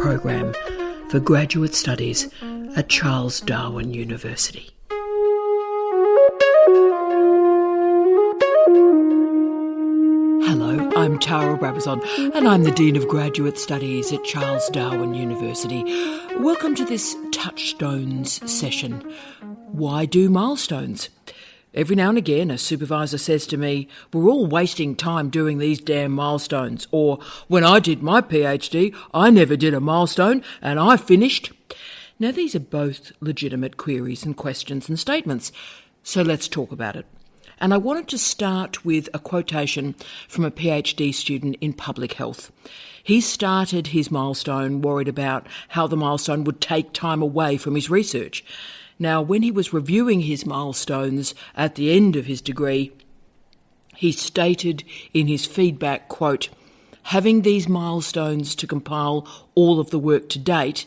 program for graduate studies at Charles Darwin University. Hello, I'm Tara Brabazon and I'm the Dean of Graduate Studies at Charles Darwin University. Welcome to this Touchstones session. Why do milestones? Every now and again a supervisor says to me, we're all wasting time doing these damn milestones. Or, when I did my PhD, I never did a milestone and I finished. Now these are both legitimate queries and questions and statements, so let's talk about it. And I wanted to start with a quotation from a PhD student in public health. He started his milestone worried about how the milestone would take time away from his research. Now, when he was reviewing his milestones at the end of his degree, he stated in his feedback, quote, "Having these milestones to compile all of the work to date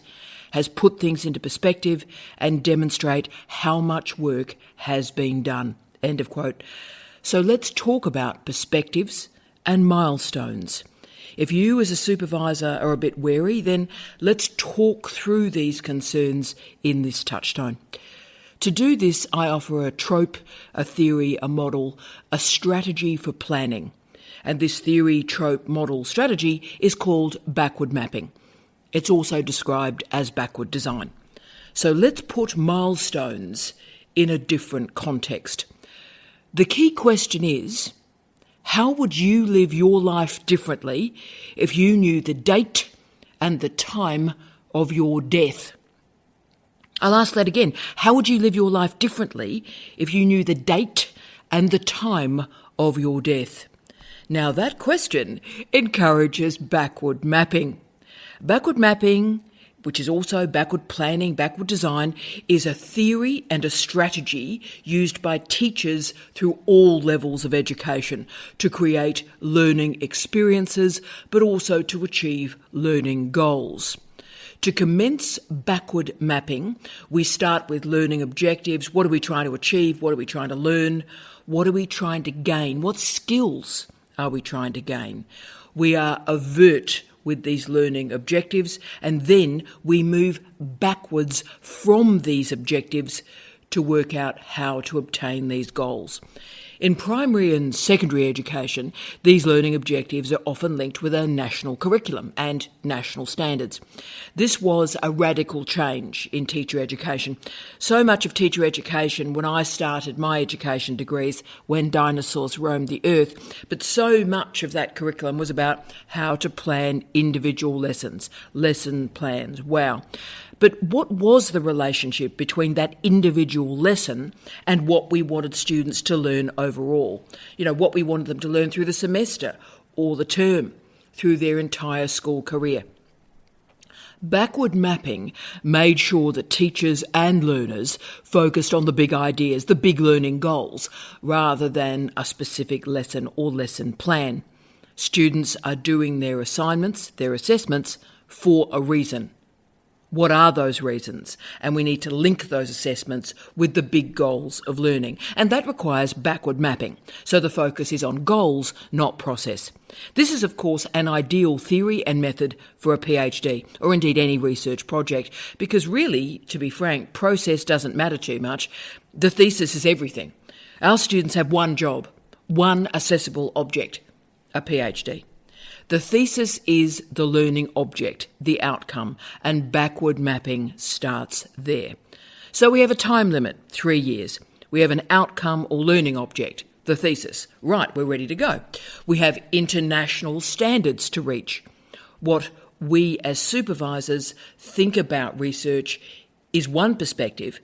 has put things into perspective and demonstrate how much work has been done." End of quote. So let's talk about perspectives and milestones. If you as a supervisor are a bit wary, then let's talk through these concerns in this touchstone. To do this, I offer a trope, a theory, a model, a strategy for planning. And this theory, trope, model, strategy is called backward mapping. It's also described as backward design. So let's put milestones in a different context. The key question is, how would you live your life differently if you knew the date and the time of your death? I'll ask that again. How would you live your life differently if you knew the date and the time of your death? Now that question encourages backward mapping. Backward mapping, which is also backward planning, backward design, is a theory and a strategy used by teachers through all levels of education to create learning experiences, but also to achieve learning goals. To commence backward mapping, we start with learning objectives. What are we trying to achieve? What are we trying to learn? What are we trying to gain? What skills are we trying to gain? We are overt with these learning objectives, and then we move backwards from these objectives to work out how to obtain these goals. In primary and secondary education, these learning objectives are often linked with a national curriculum and national standards. This was a radical change in teacher education. So much of teacher education when I started my education degrees, when dinosaurs roamed the earth, but so much of that curriculum was about how to plan individual lessons, lesson plans. Wow. But what was the relationship between that individual lesson and what we wanted students to learn overall? You know, what we wanted them to learn through the semester or the term, through their entire school career. Backward mapping made sure that teachers and learners focused on the big ideas, the big learning goals, rather than a specific lesson or lesson plan. Students are doing their assignments, their assessments, for a reason. What are those reasons? And we need to link those assessments with the big goals of learning. And that requires backward mapping. So the focus is on goals, not process. This is, of course, an ideal theory and method for a PhD, or indeed any research project, because really, to be frank, process doesn't matter too much. The thesis is everything. Our students have one job, one assessable object, a PhD. The thesis is the learning object, the outcome, and backward mapping starts there. So we have a time limit, 3 years. We have an outcome or learning object, the thesis. Right, we're ready to go. We have international standards to reach. What we as supervisors think about research is one perspective,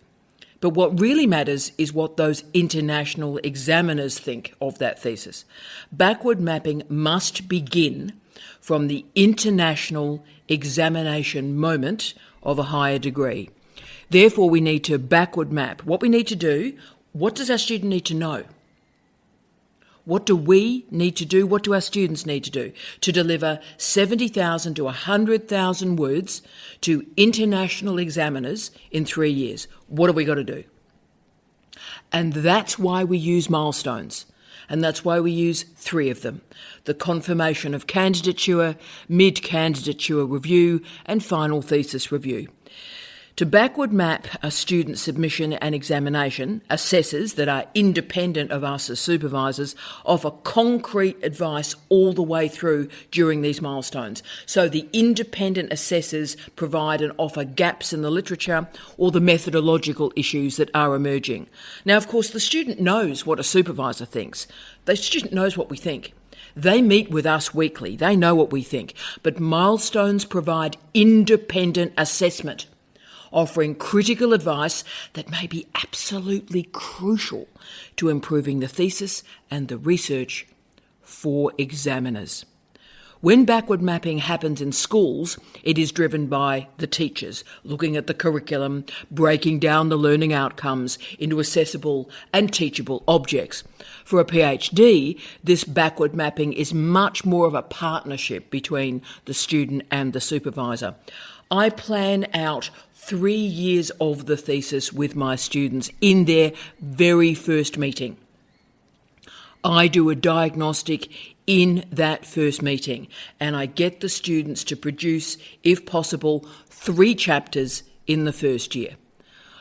but what really matters is what those international examiners think of that thesis. Backward mapping must begin from the international examination moment of a higher degree. Therefore, we need to backward map what we need to do. What does our student need to know? What do we need to do? What do our students need to do to deliver 70,000 to 100,000 words to international examiners in 3 years? What have we got to do? And that's why we use milestones. and that's why we use 3 of them: the confirmation of candidature, mid-candidature review, and final thesis review. To backward map a student submission and examination, assessors that are independent of us as supervisors offer concrete advice all the way through during these milestones. So the independent assessors provide and offer gaps in the literature or the methodological issues that are emerging. Now, of course, the student knows what a supervisor thinks. The student knows what we think. They meet with us weekly. They know what we think. But milestones provide independent assessment, offering critical advice that may be absolutely crucial to improving the thesis and the research for examiners. When backward mapping happens in schools, it is driven by the teachers, looking at the curriculum, breaking down the learning outcomes into accessible and teachable objects. For a PhD, this backward mapping is much more of a partnership between the student and the supervisor. I plan out 3 years of the thesis with my students in their very first meeting. I do a diagnostic in that first meeting, and I get the students to produce, if possible, 3 chapters in the first year.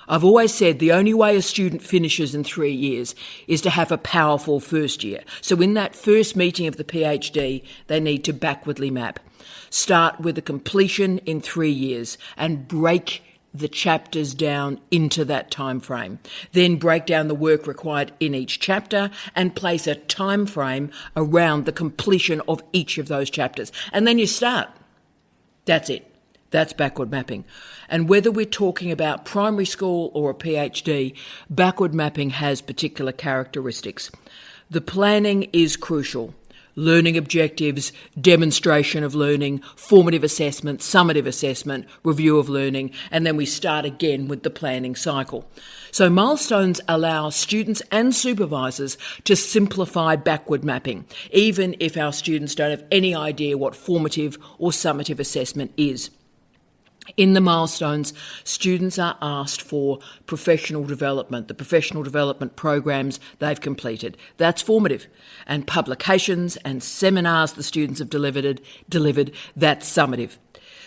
I've always said the only way a student finishes in 3 years is to have a powerful first year. So in that first meeting of the PhD, they need to backwardly map. Start with a completion in 3 years and break the chapters down into that time frame. Then break down the work required in each chapter and place a time frame around the completion of each of those chapters. And then you start. That's it. That's backward mapping. And whether we're talking about primary school or a PhD, backward mapping has particular characteristics. The planning is crucial. Learning objectives, demonstration of learning, formative assessment, summative assessment, review of learning, and then we start again with the planning cycle. So milestones allow students and supervisors to simplify backward mapping, even if our students don't have any idea what formative or summative assessment is. In the milestones, students are asked for professional development, the professional development programs they've completed. That's formative. And publications and seminars the students have delivered, that's summative.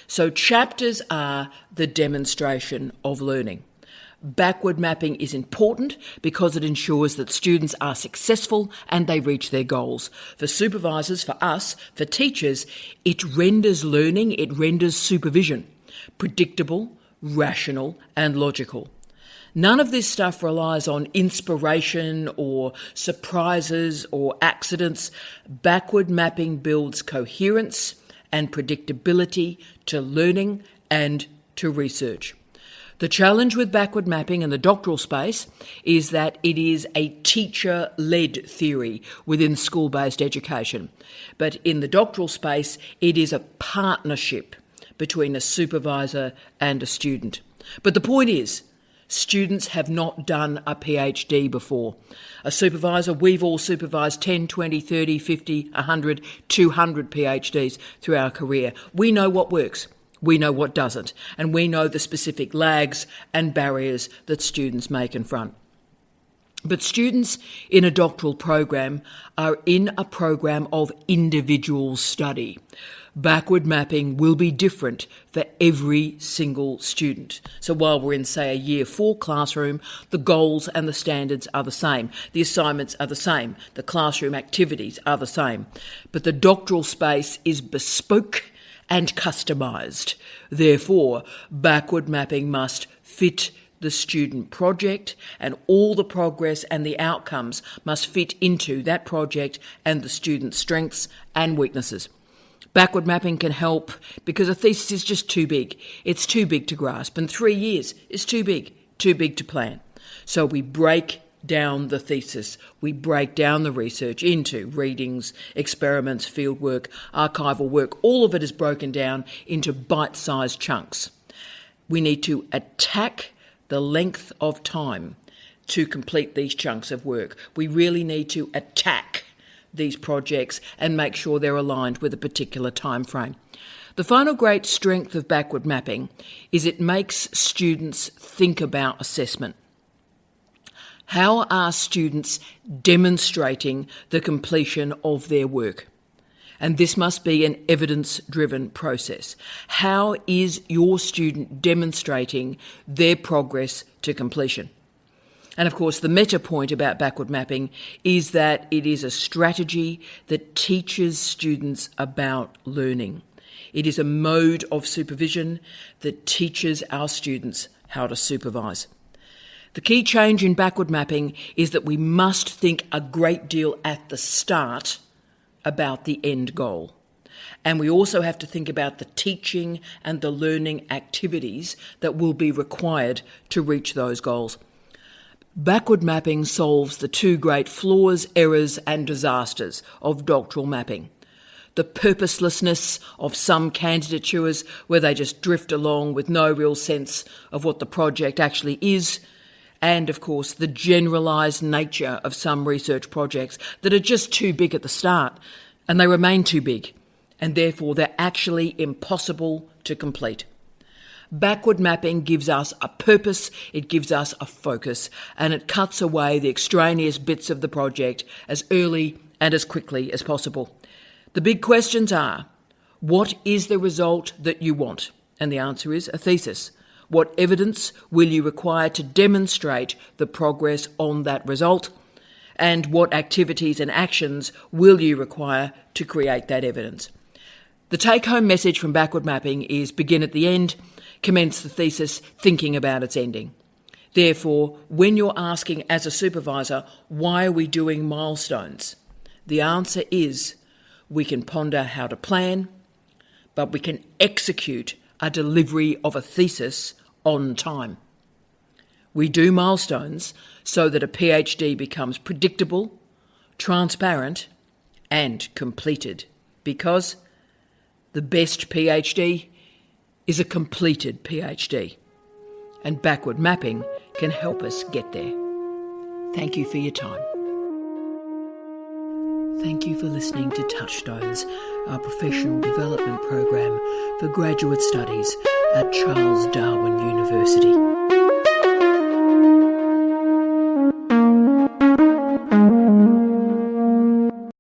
So chapters are the demonstration of learning. Backward mapping is important because it ensures that students are successful and they reach their goals. For supervisors, for us, for teachers, it renders learning, it renders supervision predictable, rational, and logical. None of this stuff relies on inspiration or surprises or accidents. Backward mapping builds coherence and predictability to learning and to research. The challenge with backward mapping in the doctoral space is that it is a teacher-led theory within school-based education. But in the doctoral space, it is a partnership between a supervisor and a student. But the point is, students have not done a PhD before. A supervisor, we've all supervised 10, 20, 30, 50, 100, 200 PhDs through our career. We know what works, we know what doesn't, and we know the specific lags and barriers that students may confront. But students in a doctoral program are in a program of individual study. Backward mapping will be different for every single student. So while we're in, say, a Year 4 classroom, the goals and the standards are the same. The assignments are the same. The classroom activities are the same. But the doctoral space is bespoke and customised. Therefore, backward mapping must fit the student project, and all the progress and the outcomes must fit into that project and the student's strengths and weaknesses. Backward mapping can help because a thesis is just too big. It's too big to grasp, and 3 years is too big to plan. So we break down the thesis. We break down the research into readings, experiments, fieldwork, archival work. All of it is broken down into bite-sized chunks. We need to attack the length of time to complete these chunks of work. We really need to attack these projects and make sure they're aligned with a particular time frame. The final great strength of backward mapping is it makes students think about assessment. How are students demonstrating the completion of their work? And this must be an evidence-driven process. How is your student demonstrating their progress to completion? And of course, the meta point about backward mapping is that it is a strategy that teaches students about learning. It is a mode of supervision that teaches our students how to supervise. The key change in backward mapping is that we must think a great deal at the start about the end goal. And we also have to think about the teaching and the learning activities that will be required to reach those goals. Backward mapping solves the two great flaws, errors and disasters of doctoral mapping. The purposelessness of some candidatures where they just drift along with no real sense of what the project actually is, and of course the generalised nature of some research projects that are just too big at the start and they remain too big and therefore they're actually impossible to complete. Backward mapping gives us a purpose, it gives us a focus, and it cuts away the extraneous bits of the project as early and as quickly as possible. The big questions are, what is the result that you want? And the answer is a thesis. What evidence will you require to demonstrate the progress on that result? And what activities and actions will you require to create that evidence? The take-home message from backward mapping is begin at the end, commence the thesis thinking about its ending. Therefore, when you're asking as a supervisor, why are we doing milestones? The answer is we can ponder how to plan, but we can execute a delivery of a thesis on time. We do milestones so that a PhD becomes predictable, transparent, and completed, because the best PhD is a completed PhD, and backward mapping can help us get there. Thank you for your time. Thank you for listening to Touchstones, our professional development program for graduate studies at Charles Darwin University.